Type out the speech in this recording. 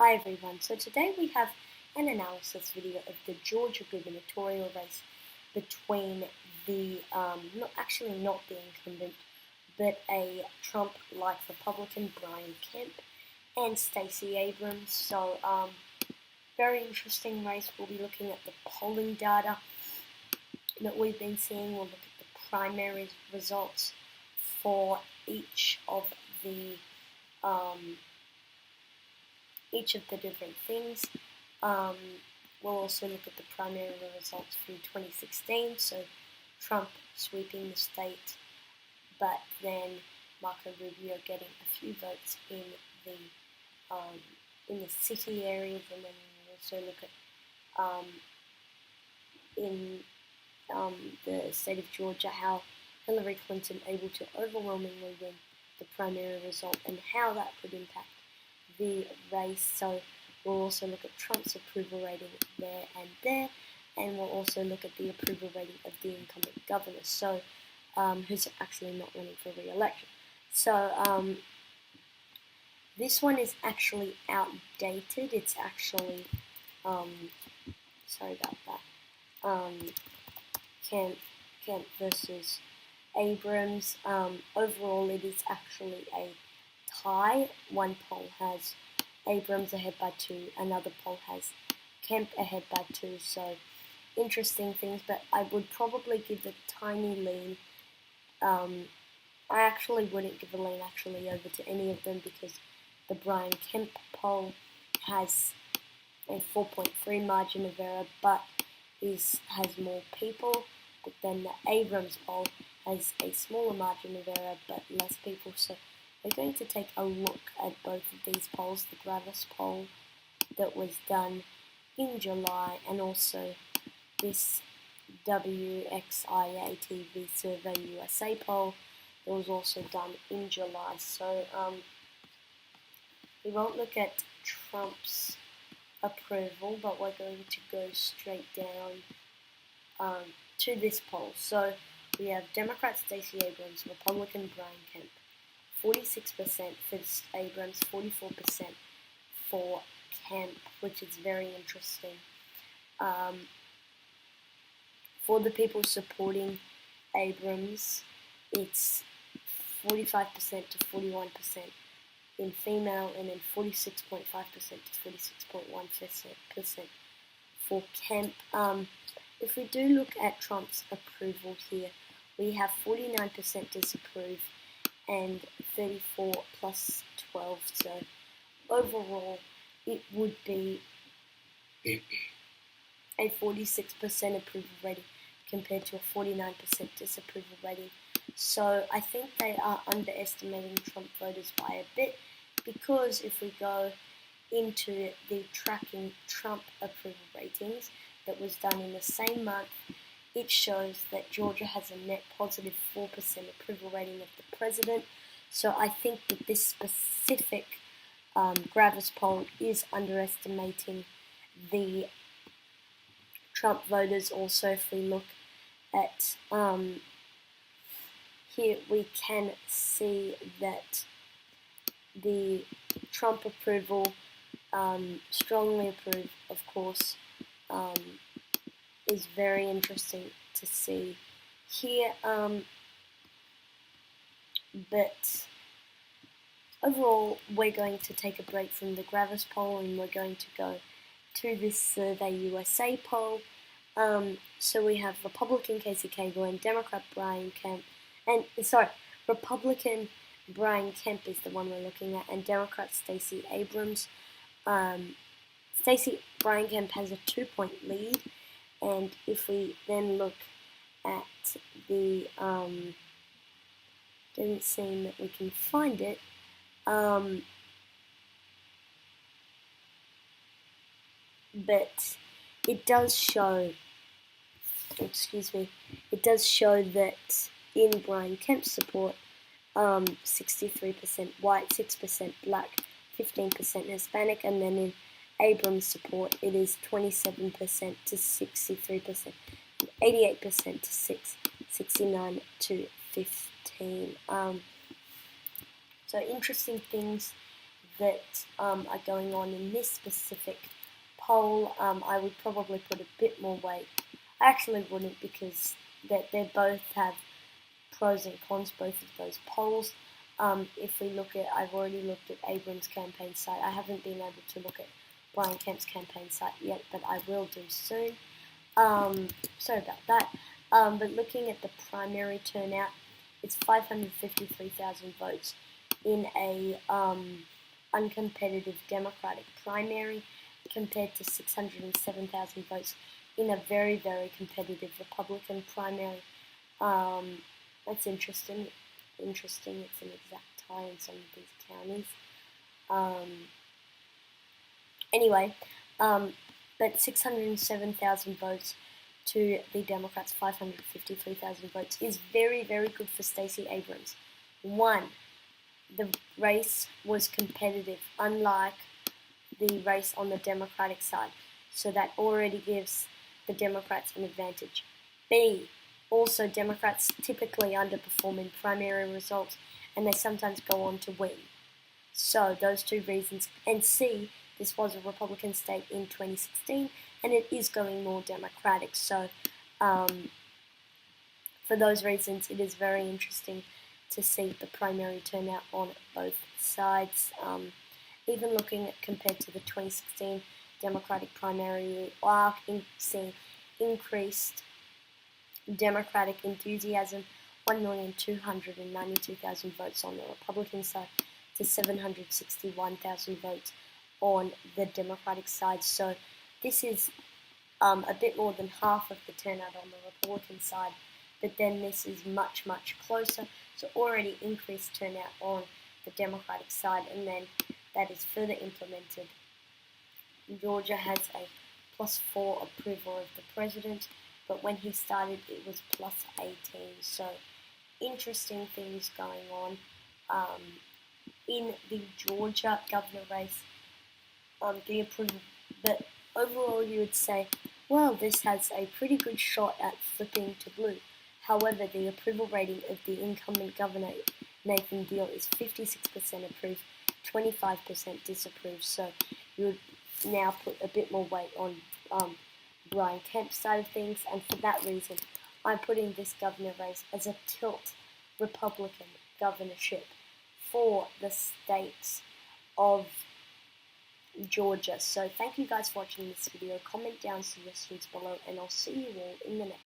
Hi everyone, so today we have an analysis video of the Georgia gubernatorial race between the, not the incumbent, but a Trump-like Republican, Brian Kemp, and Stacey Abrams. So, very interesting race. We'll be looking at the polling data that we've been seeing. We'll look at the primary results for each of the different things. We'll also look at the primary results from 2016, so Trump sweeping the state, but then Marco Rubio getting a few votes in the city areas, and then we'll also look at in the state of Georgia how Hillary Clinton able to overwhelmingly win the primary result and how that could impact the race. So we'll also look at Trump's approval rating there, and we'll also look at the approval rating of the incumbent governor, so who's actually not running for re-election. So this one is actually outdated. It's actually sorry about that. Kemp versus Abrams. Overall, it is actually a tie. One poll has Abrams ahead by 2, another poll has Kemp ahead by 2, so interesting things, but I would probably give a tiny lean. I actually wouldn't give a lean over to any of them because the Brian Kemp poll has a 4.3 margin of error, but has more people, but then the Abrams poll has a smaller margin of error but less people. So we're going to take a look at both of these polls, the Gravis poll that was done in July, and also this WXIA TV Survey USA poll that was also done in July. So we won't look at Trump's approval, but we're going to go straight down to this poll. So we have Democrat Stacey Abrams, Republican Brian Kemp. 46% for Abrams, 44% for Kemp, which is very interesting. For the people supporting Abrams, it's 45% to 41% in female, and then 46.5% to 46.1% for Kemp. If we do look at Trump's approval here, we have 49% disapprove and 34 plus 12, so overall it would be a 46% approval rating compared to a 49% disapproval rating. So I think they are underestimating Trump voters by a bit, because if we go into the tracking Trump approval ratings that was done in the same month, it shows that Georgia has a net positive 4% approval rating of the president. So I think that this specific Gravis poll is underestimating the Trump voters. Also, if we look at here, we can see that the Trump approval, strongly approve, of course, is very interesting to see here, but overall we're going to take a break from the Gravis poll and we're going to go to this Survey USA poll. So we have Republican Casey Cagle, Democrat Brian Kemp, Republican Brian Kemp is the one we're looking at, and Democrat Stacey Abrams. Brian Kemp has a 2-point lead, and if we then look at the, doesn't seem that we can find it, but it does show, it does show that in Brian Kemp's support, 63% white, 6% black, 15% Hispanic, and then in Abrams' support, it is 27% to 63%, 88% to 6, 69 to 15. So interesting things that are going on in this specific poll, I would probably put a bit more weight. I actually wouldn't, because they both have pros and cons, both of those polls. If we look at, I've already looked at Abrams' campaign site. I haven't been able to look at Brian Kemp's campaign site yet, but I will do soon. Sorry about that. But looking at the primary turnout, it's 553,000 votes in a uncompetitive Democratic primary, compared to 607,000 votes in a very, very competitive Republican primary. That's interesting. It's an exact tie in some of these counties. Anyway, but 607,000 votes to the Democrats' 553,000 votes is very, very good for Stacey Abrams. One, the race was competitive, unlike the race on the Democratic side, so that already gives the Democrats an advantage. B, also Democrats typically underperform in primary results, and they sometimes go on to win. So those two reasons. And C, this was a Republican state in 2016, and it is going more Democratic. So for those reasons, it is very interesting to see the primary turnout on both sides. Even looking at compared to the 2016 Democratic primary, we are seeing increased Democratic enthusiasm, 1,292,000 votes on the Republican side to 761,000 votes on the Democratic side. So this is a bit more than half of the turnout on the Republican side, but then this is much, much closer. So already increased turnout on the Democratic side, and then that is further implemented. Georgia has a +4 approval of the president, but when he started it was +18. So interesting things going on in the Georgia governor race. The approval, but overall you would say, well, this has a pretty good shot at flipping to blue. However, the approval rating of the incumbent governor, Nathan Deal, is 56% approved, 25% disapprove. So you would now put a bit more weight on Brian Kemp's side of things, and for that reason, I'm putting this governor race as a tilt Republican governorship for the states of Georgia. So thank you guys for watching this video. Comment down suggestions below, and I'll see you all in the next.